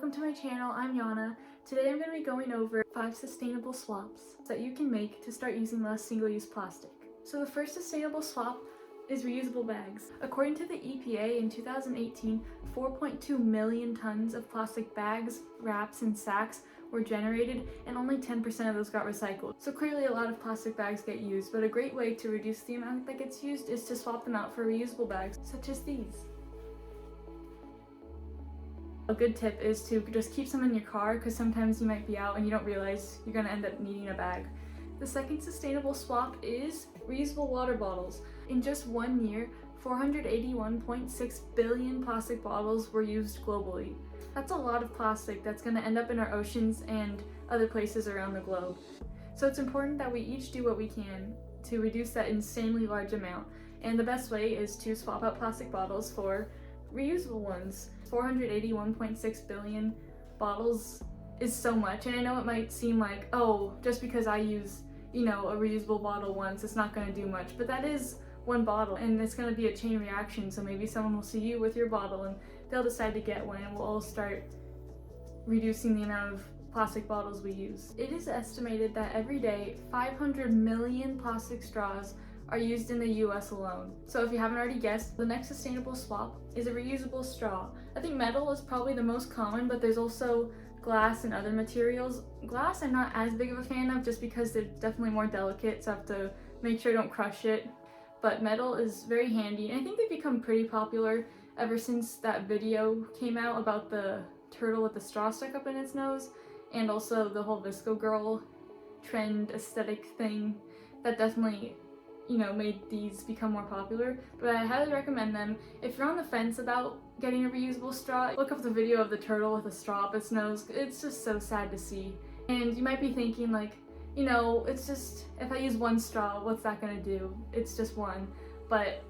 welcome to my channel. I'm Yana. Today I'm going to be going over 5 sustainable swaps that you can make to start using less single-use plastic. So the first sustainable swap is reusable bags. According to the EPA in 2018, 4.2 million tons of plastic bags, wraps, and sacks were generated, and only 10% of those got recycled. So clearly a lot of plastic bags get used, but a great way to reduce the amount that gets used is to swap them out for reusable bags, such as these. A good tip is to just keep some in your car, because sometimes you might be out and you don't realize you're going to end up needing a bag. The second sustainable swap is reusable water bottles. In just 1 year, 481.6 billion plastic bottles were used globally. That's a lot of plastic that's going to end up in our oceans and other places around the globe. So it's important that we each do what we can to reduce that insanely large amount. And the best way is to swap out plastic bottles for reusable ones. 481.6 billion bottles is so much, and I know it might seem like, oh, just because I use, a reusable bottle once, it's not going to do much, but that is one bottle, and it's going to be a chain reaction. So maybe someone will see you with your bottle and they'll decide to get one, and we'll all start reducing the amount of plastic bottles we use. It is estimated that every day 500 million plastic straws are used in the US alone. So if you haven't already guessed, the next sustainable swap is a reusable straw. I think metal is probably the most common, but there's also glass and other materials. Glass I'm not as big of a fan of, just because they're definitely more delicate, so I have to make sure I don't crush it. But metal is very handy, and I think they've become pretty popular ever since that video came out about the turtle with the straw stuck up in its nose, and also the whole Visco Girl trend aesthetic thing that definitely made these become more popular. But I highly recommend them. If you're on the fence about getting a reusable straw, look up the video of the turtle with a straw up its nose. It's just so sad to see. And you might be thinking like, it's just, if I use one straw, what's that gonna do? It's just one. But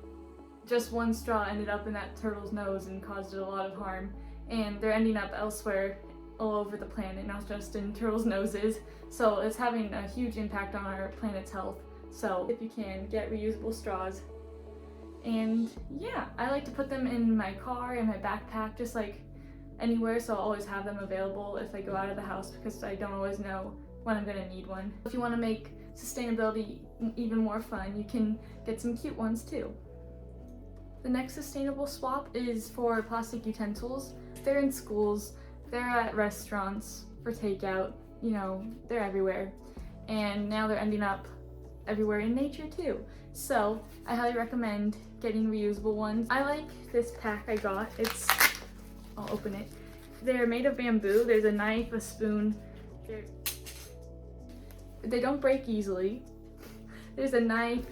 just one straw ended up in that turtle's nose and caused it a lot of harm. And they're ending up elsewhere all over the planet, not just in turtles' noses. So it's having a huge impact on our planet's health. So if you can, get reusable straws. And yeah, I like to put them in my car, in my backpack, just like anywhere, so I'll always have them available if I go out of the house, because I don't always know when I'm gonna need one. If you want to make sustainability even more fun, you can get some cute ones too. The next sustainable swap is for plastic utensils. They're in schools, they're at restaurants for takeout, they're everywhere. And now they're ending up everywhere in nature too. So I highly recommend getting reusable ones. I like this pack I got. I'll open it. They're made of bamboo. There's a knife, a spoon. They don't break easily. There's a knife,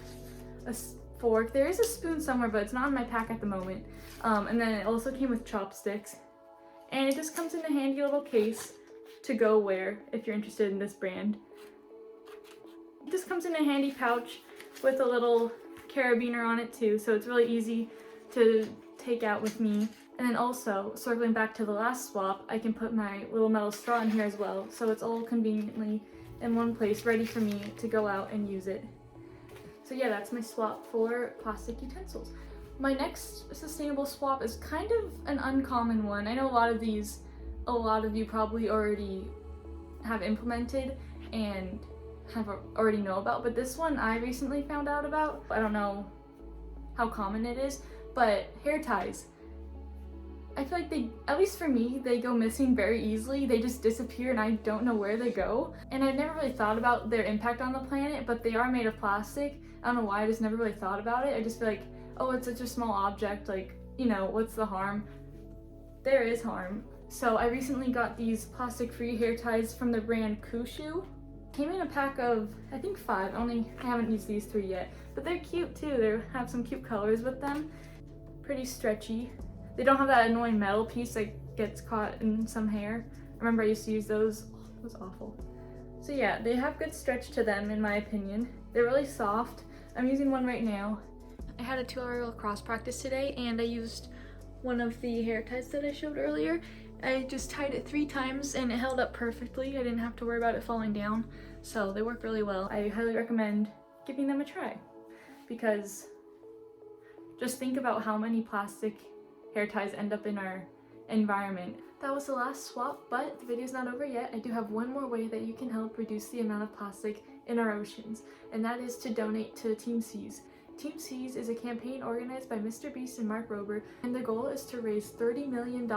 a fork. There is a spoon somewhere, but it's not in my pack at the moment. And then it also came with chopsticks. And it just comes in a handy little case to go wear if you're interested in this brand. It just comes in a handy pouch with a little carabiner on it too, so it's really easy to take out with me. And then also, circling back to the last swap, I can put my little metal straw in here as well, so it's all conveniently in one place, ready for me to go out and use it. So yeah, that's my swap for plastic utensils. My next sustainable swap is kind of an uncommon one. I know a lot of you probably already have implemented and already know about, but this one I recently found out about. I don't know how common it is, but hair ties. I feel like at least for me, they go missing very easily. They just disappear and I don't know where they go. And I've never really thought about their impact on the planet, but they are made of plastic. I don't know why, I just never really thought about it. I just feel like, oh, it's such a small object, like, what's the harm? There is harm. So I recently got these plastic-free hair ties from the brand Kushu. Came in a pack of, I think 5. I haven't used these 3 yet, but they're cute too. They have some cute colors with them. Pretty stretchy. They don't have that annoying metal piece that gets caught in some hair. I remember I used to use those. Oh, it was awful. So yeah, they have good stretch to them in my opinion. They're really soft. I'm using one right now. I had a 2-hour lacrosse practice today, and I used one of the hair ties that I showed earlier. I just tied it 3 times and it held up perfectly. I didn't have to worry about it falling down, so they work really well. I highly recommend giving them a try, because just think about how many plastic hair ties end up in our environment. That was the last swap, but the video's not over yet. I do have one more way that you can help reduce the amount of plastic in our oceans, and that is to donate to Team Seas. Team Seas is a campaign organized by Mr. Beast and Mark Rober, and their goal is to raise $30 million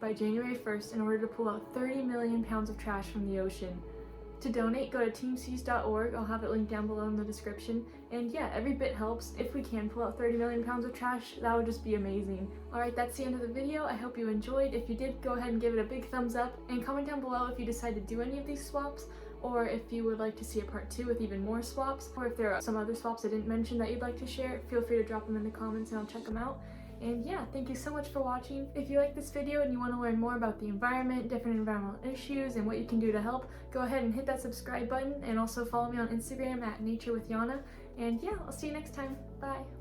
by January 1st in order to pull out 30 million pounds of trash from the ocean. To donate, go to teamseas.org. I'll have it linked down below in the description. And yeah, every bit helps. If we can pull out 30 million pounds of trash, that would just be amazing. Alright, that's the end of the video. I hope you enjoyed. If you did, go ahead and give it a big thumbs up, and comment down below if you decide to do any of these swaps, or if you would like to see a part 2 with even more swaps, or if there are some other swaps I didn't mention that you'd like to share. Feel free to drop them in the comments and I'll check them out. And yeah, thank you so much for watching. If you like this video and you want to learn more about the environment, different environmental issues, and what you can do to help, go ahead and hit that subscribe button, and also follow me on Instagram at naturewithjana. And yeah, I'll see you next time. Bye!